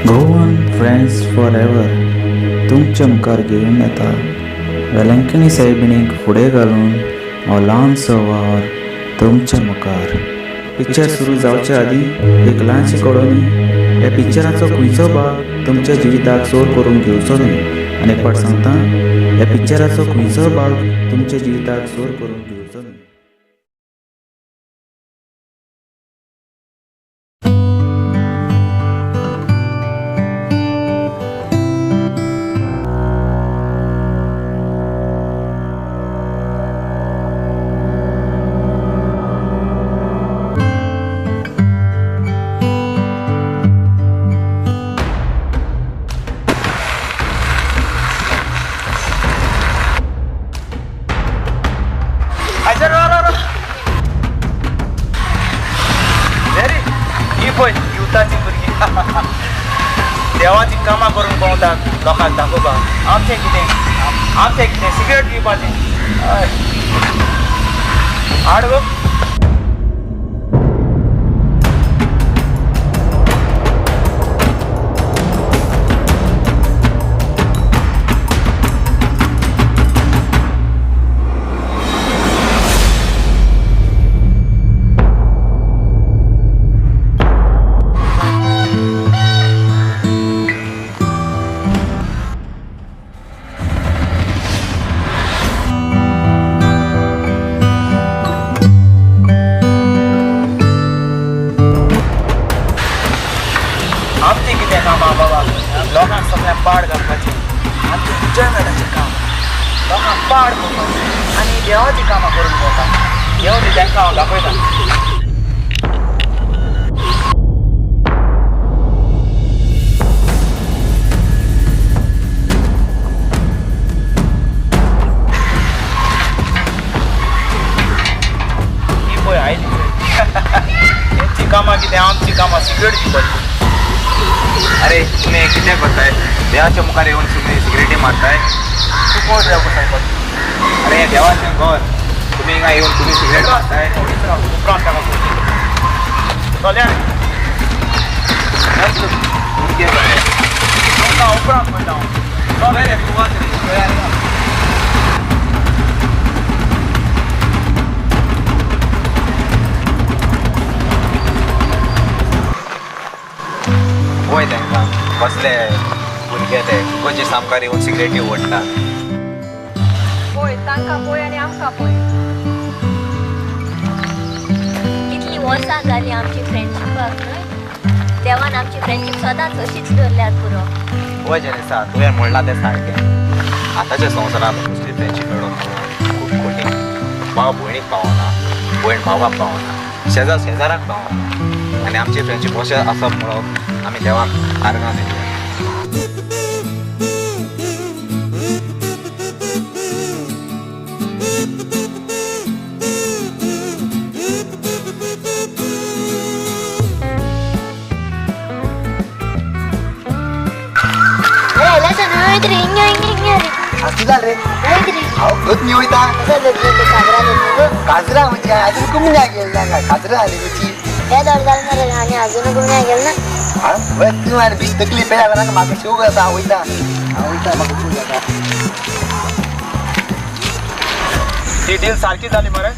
Goan friends for ever तुमच्या मुखार घेऊन येता वेलंकणी सायबिणीक फुडें घालून हांव ल्हानसो वावर तुमच्या मुखार. पिक्चर सुरू जावच्या आदीं एक ल्हानशी कळोनी. ह्या पिक्चराचो खंयचो भाग तुमच्या जिविताक चोर करून घेवचो न्ही. आनी एक फावट सांगता, ह्या पिक्चराचो खंयचो भाग तुमच्या जिविताक चोर करून घेवचो न्ही. देवाची कामां करून पळोवतात लोकांक दाखोवपाक. आमचें कितें सिगरेट पिवपाचें हाड गो. लोकांक सगळ्यांक पाड घालपाचें. आमचें एन्जॉयमेंटाचें काम. लोकांक पाड करपाचें आनी देवाचीं कामां करून पळोवपाक. देव न्ही तांकां हांव दाखयता. ही पळय आयली. तेंची कामां कितें, आमची कामां सिगरेट पिवपाची. अरे तुम्ही कित्याक करताय? देवाच्या मुखार येऊन तुम्ही सिगरेटी मारताय. तू कोण देव कसो? अरे देवाचें घर, तुम्ही हिंगा येऊन तुम्ही सिगरेट मारताय. उपरांत पळयता पळय तांकां कसले भुरगे ते गोंयचे सामकार येवन सिगरेटी ओडटात. पळय तांकां पळय आनी आमकां पळय. कितली वर्सां जालीं आमची फ्रेंडशिपाक न्हय. देवान आमची फ्रेंडशीप सदांच अशीच दवरल्यात पुरो. पळय जेनेसा, तुवें म्हणलां तें सारकें. आतांच्या संवसारांत कसली फ्रेंडशीप मेळोवप खूब कठीण. भाव भयणीक पावना, भयण भावाक पावना, शेजार शेजाराक पावना. आनी आमची फ्रेंडशीप अशें आसप म्हणून आमी देवाक आर्गां दिली. काजरा म्हणजे अजून कुमण्या गेला. काजरा आली तुझी हे दर्जाल मरे आनी अजून कुमण्या गेल ना. तू आणि बीस तकली पेला म्हाका शिव करता. हांव वयता म्हाका शिव जाता. ती डील सारकी जाली मरे.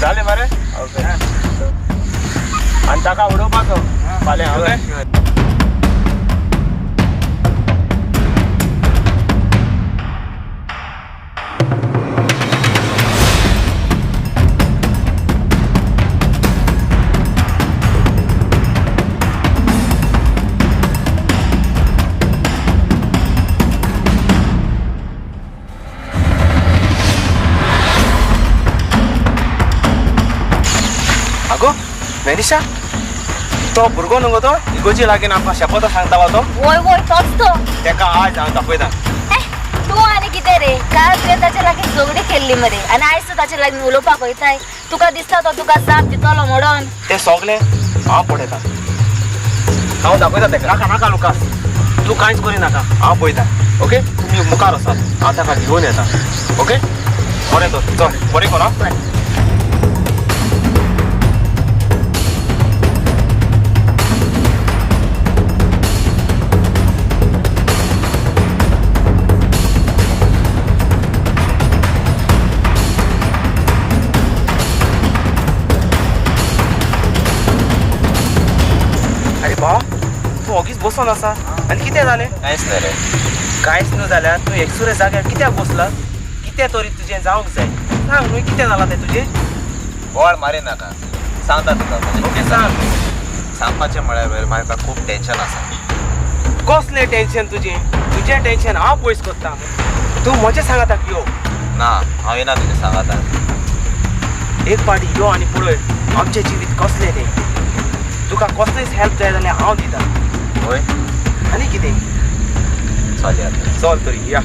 जाली मरे. आनी ताका उडोवपाचो फाल्यां. ओके. मेनिशा, तो भुरगो न्हू गो तो इगोजी लागीन आमकां शेपतो सांगता तो. वय वय तोच तो. तेका आज हांव दाखयता. तू आनी कितें रे? काल तुवें ताचे लागीं झगडी केल्ली मरे आनी आयज तूं ताचे लागीं उलोवपाक वयताय. तुका दिसता तो तुका जाप दितलो म्हणून. तें सगलें हांव पळयता. हांव दाखयता तेका. नाका नाका लुकास, तूं कांयच करी नाका. हांव पळयता. ओके, तुमी मुखार वचात. हांव ताका घेवन येता. ओके, बरें तर चल. बरें कोण. भाव तू ओगीच बसून असा आणि किती झाले कांयच नाही रे कांयच न जाल्यार तू एकसुरे जाग्यार कित्याक बसला कितें तरी तुजें जावंक जाय सांग न्हू कितें जालां तें तुजें बोवाळ मारी नाका सांगता तुका ओके सांग सांगपाचें म्हळ्यार म्हाका खूब टेन्शन आसा कसलें टेन्शन तुजें टेन्शन हांव पयस करता तूं म्हजें सांगाता यो ना हांव येना तुजें सांगाता एक पाटी यो आनी पळय आमचें जिवीत कसलें तें तुका कसलेंच हेल्प जाय जाल्यार हांव दितां होय आनी कितें चल आता चल तरी या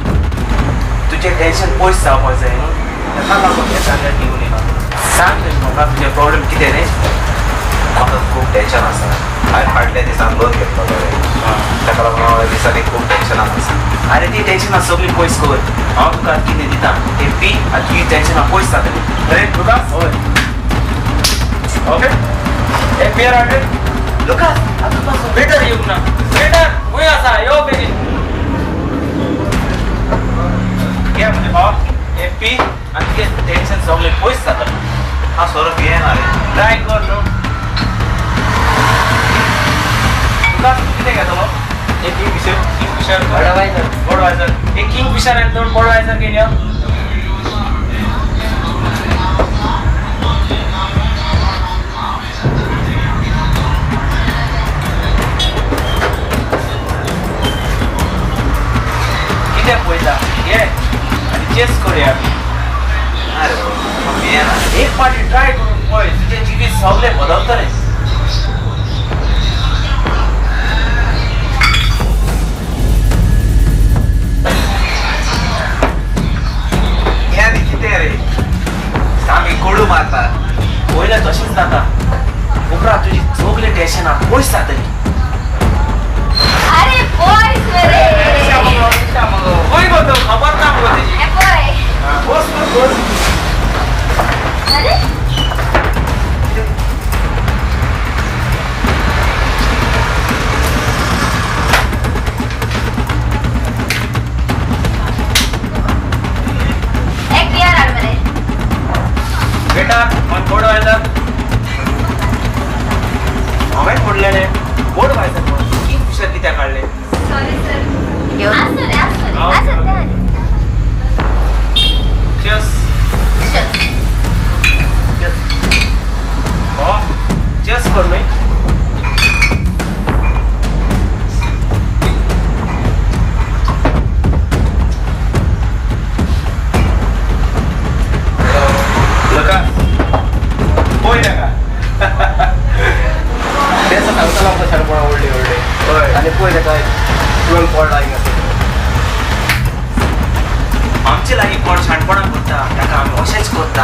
तुझे टेन्शन पयस जावपाक जाय न्हू ताका लागून हे जाग्यार घेवन येयला सांग रे म्हाका तुजें प्रॉब्लेम कितें रे म्हाका खूब टेन्शन आसा हांवें फाटल्या दिसान लोन घेतलो रे ताका लागून हांव ह्या दिसांनी खूब टेन्शनान आसा अरे ती टेन्शनां सगळी पयस कर हांव तुका कितें दिता तें पी आनी तुजी टेन्शनां पयस जातली अरे लुकास हय ओके एक बियर हाडले लुकास वेटर येवंक ना वेटर खंय आसा यो बेगीन घे म्हणजे भाव हे पी आनी तुजें टेन्शन सगळें पयस जातलें हांव सोरो पियेना रे ट्राय कर न्हू लुकास तूं कितें घेतलो एक किंगफिशर बडवायझर एक किंगफिशर आनी दोन बडवायझर घेवन यो कितें पळयता घे आनी चेस करुया अरे हांव पियेना एक पाटी ट्राय करून पळय तुजें जिवीत सगळें बदलतलें कितें रे सामी कोडू मारता पयलें तशेंच जाता उपरांत तुजी सगळीं टेन्शनां पयस जातलीं अरे बॉयज मरे खंय गो तो खबर ना मगो तेजी ए बॉय बस बस अरे एक बियर हाड मरे बेटा मन बोर्ड व्हायचं हांवें म्हणलेलें बोर्ड व्हायचं पण किंगफिशर कित्याक काडलें सॉरी सर असं रे असं Cheers. Oh, cheers कर न्हय लका पळय नाका तेच सांगतालो आमकां शाणपणां व्हडली व्हडली हय आनी पळय ताका तुवें पॉड लायक आसा आमचे लागीं कोण शाणपणां करता ताका आमी अशेंच करता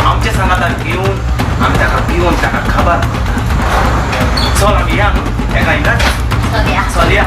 आमचे सांगातान घेवन आमी ताका पिवन ताका खबर करता चल आमी या न्हू ताका हिंगा चल या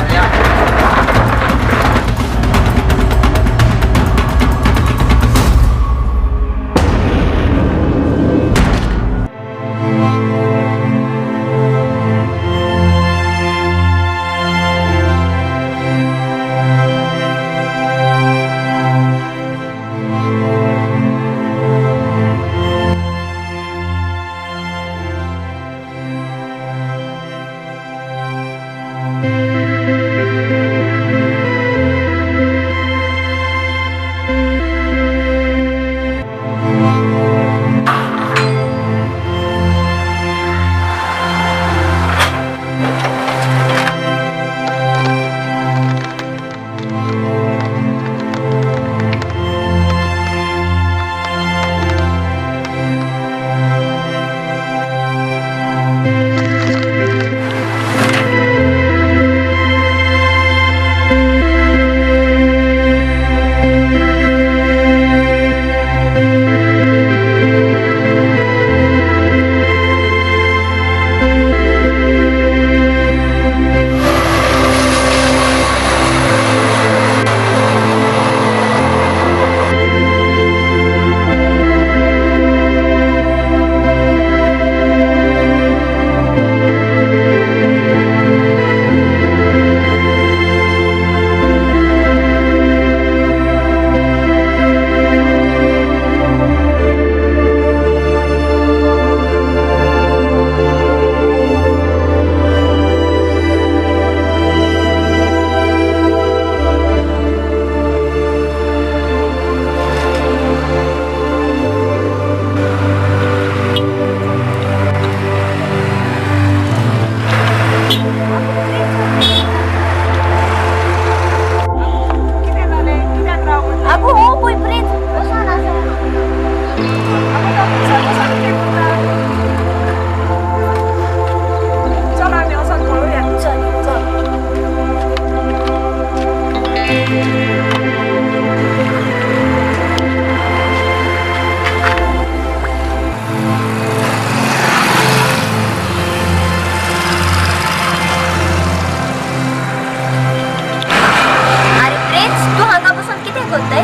अरे प्रिन्स तू हांगा बसून कितें करताय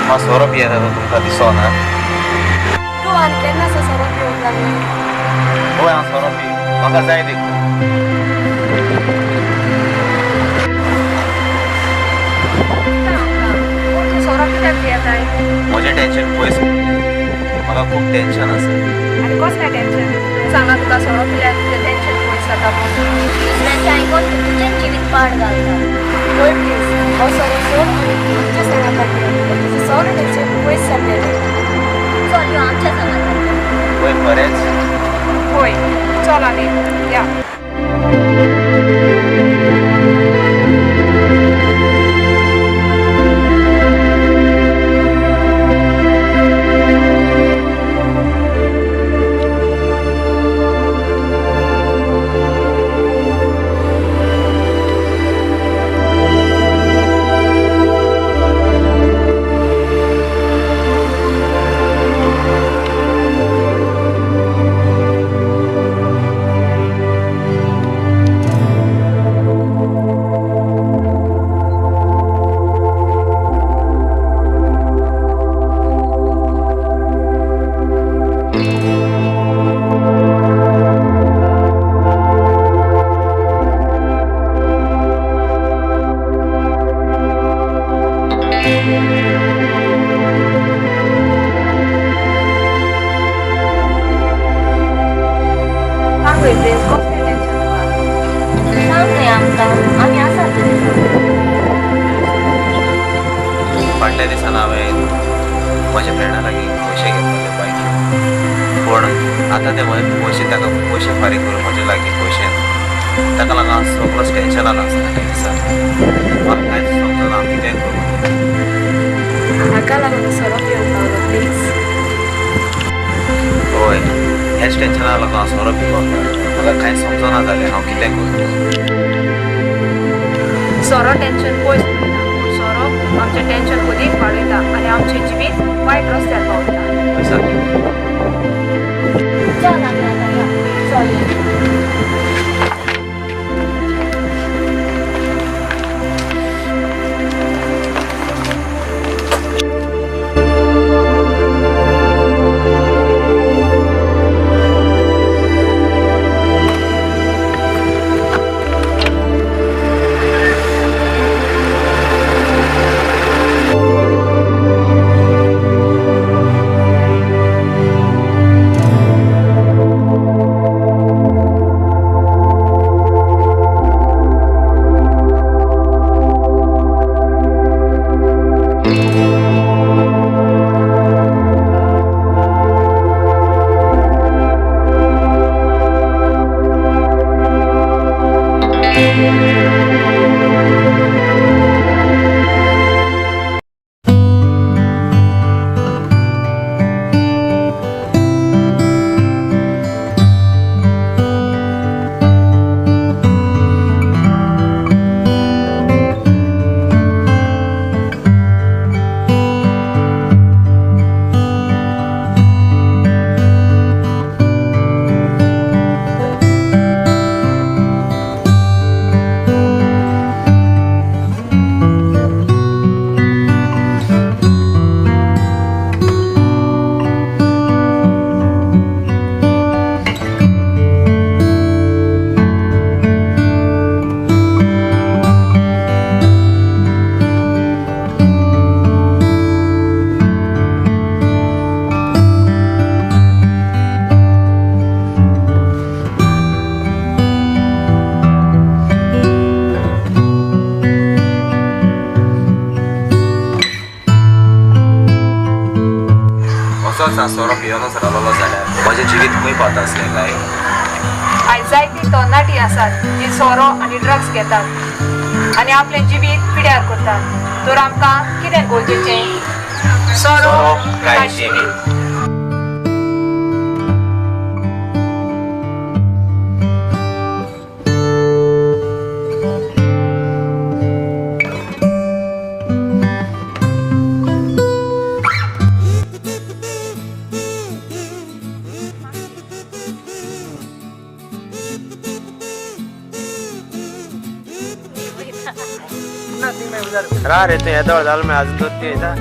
हांव सोरो पियेता तो तुमकां दिसना तू आनी केन्नासो सोरो पिवंक लागला हय हांव सोरो पी म्हाका जाय देखून सोरो कित्याक पियेताय म्हजें टेन्शन पयस म्हाका खूब टेन्शन आसा आनी कसलें टेन्शन सांगा तुका सोरो पिल्यार तुजें टेन्शन पयस जाता दुसऱ्यांचें आयकोन तुजें जिवीत पाड घालता पळय प्लीज हो सोरो सोड आमच्या सांगात तुजें सगळें टेन्शन पयस जातलें चल यो आमच्या सांगात पळय खरेंच होय चल आनी या फाटल्या दिसान हांवें म्हज्या फ्रेंडा लागीं पयशे घेतलेले बायक पूण आतां ते पयशे ताका पयशे फारीक करून म्हजे लागीं पयशे ना ताका लागून हांव सगळोच टेन्शनान आसा त्या दिसान म्हाका कांयच समजना हांव कितें करूं हाका लागून सोरो पिवंक लागलो प्लीज हय हेच टेन्शना लागून हांव सोरो पिवपाक लागलो म्हाका कांय समजना जालें हांव कितें करूं सोरो टेन्शन पयस पडटा सोरो आमचें टेन्शन मदींच वाडयता आनी आमचें जिवीत वायट रस्त्यार पावता पैसा चल आमी आतां या चल असोच हांव सोरो पियोनूच रावलोलो जाल्यार म्हजें जिवीत खंय पावता आसलें काय आयज जायतीं तरणाटीं आसात जीं सोरो आनी ड्रग्स घेतात आनी आपलें जिवीत पिड्यार करतात तर आमकां कितें गरजेचें सोरो काय जिवीत रा रे तू येदोळ झालं मी अजून 2-3 येता